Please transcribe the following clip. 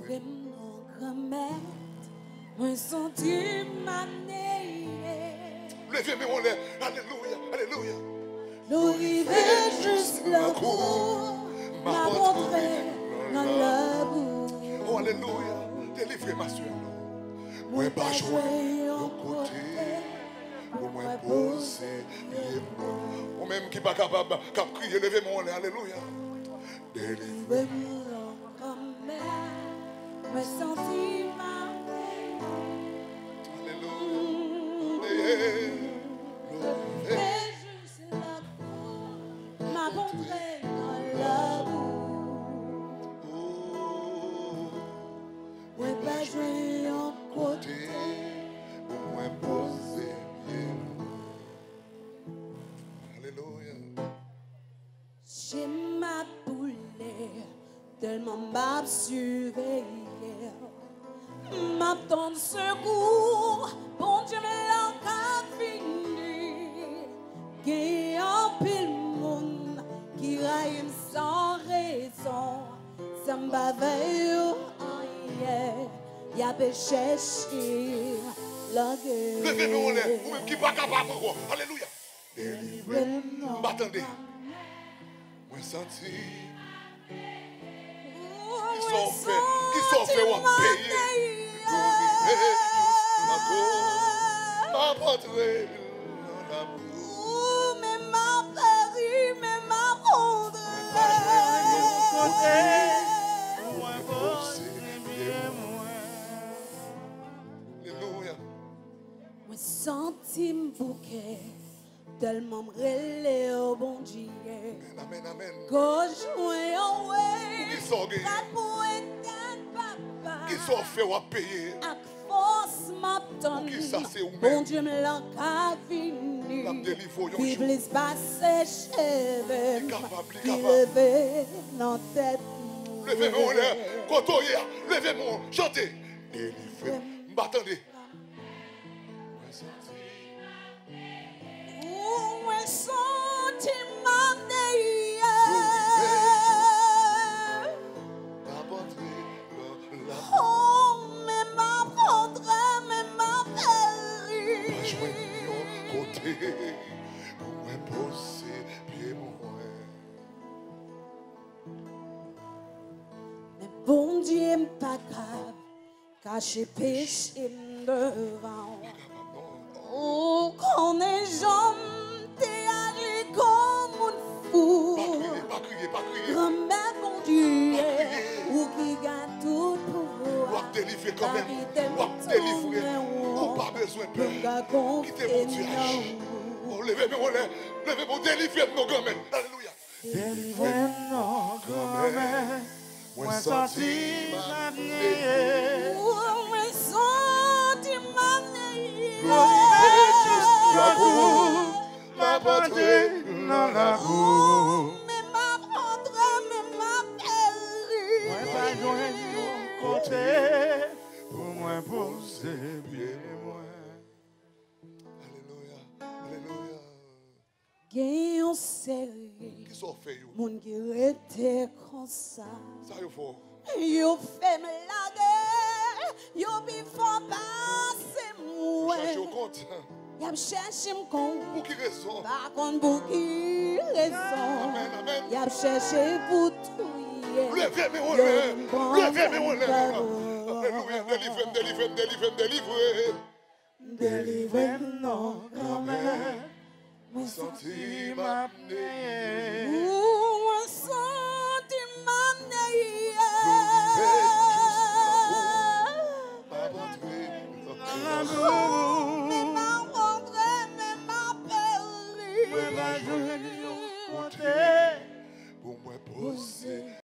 Livrez mon grand-mère, moi senti ma nez. Levez-moi les. Alléluia, alléluia. L'arrivée juste la cour, m'a montré dans la boue. Oh, alléluia. Délivrez ma soeur. Moi, pas jouer au côté. Pour moi, poser. Moi-même qui n'est pas capable de crier, levez-moi les. Alléluia. Délivrez. Livrez-moi grand-mère, moi senti ma nez. Alléluia. Juste la cour, m'a montré dans la boue. Ouais, pas jouer en côté. Pour moi, poser. Alléluia. J'ai ma boulée, tellement m'a surveillé. M'attend secours, bon Dieu me l'a fini. Qu'il y a un pile monde qui raille sans raison. Ça m'a veillé en hier, y a cherché la guerre. Levez-moi les. Vous-même qui n'est pas capable. Alléluia. Délivrez-moi. Attendez. Moi senti. Qui sont faits ou payés. Ma portée. Mais ma péri, mais ma Alléluia. moi senti bouquet, tellement m'relé au bon Dieu. Amen, amen. Gauche, ouais, Qui sont gagnés. papa. Qui sont faits ou payés. Ak force m'attend. Qui ça, c'est ou-même. Bon Dieu me l'a fini. La délivre au Qui jour. blisse pas ses cheveux. Capable, Qui capable. levé dans tête. Levez-moi les. Côtoyez. Levez-moi. Chantez. Délivrez. M'attendez. Moi senti. Ouais, senti ma nez. Ma portée. Oh, mais ma prendra, mais ma péri. Pas jouer au côté. Pour moi poser pied moi. Mais bon Dieu, pas grave, cacher péché devant. Oh, quand les gens t'es allé comme un fou. Pas crier, pas crier. Grand-mère, mon Dieu, ou qui garde tout Ou pouvoir. à délivrer quand même. Ou à délivrer. Ou pas besoin de peur. Quittez mon Dieu. Oh, levez-moi les. Levez-moi, délivrez nos grand-mères. Alléluia. Délivrez nos grand-mères, moi senti ma vie. Oh, mais senti ma La cour, ma portée dans la cour. mais ma prendra, mais ma péri. Moi pas joindre au côté, pour moi poser bien moi. Alléluia. Alléluia. Gagne en série, Qui sont faits, yo? mon qui était comme ça. Ça, il faut. Yo fait me laguer, yo bi font passer moi. Cherchez au compte. Y'a cherché m'con, Pour qui raison? par contre pour qui raison. Amen, amen. Y'a cherché pour tout. Levez-moi les. Levez-moi les. Alléluia. Délivrez, délivrez, délivrez, délivrez. Délivrez nos grand-mères, Moi Senti ma nez. Moi senti ma nez. Ma portée. Mais ma rentrée, mais ma péri. moi pas joindre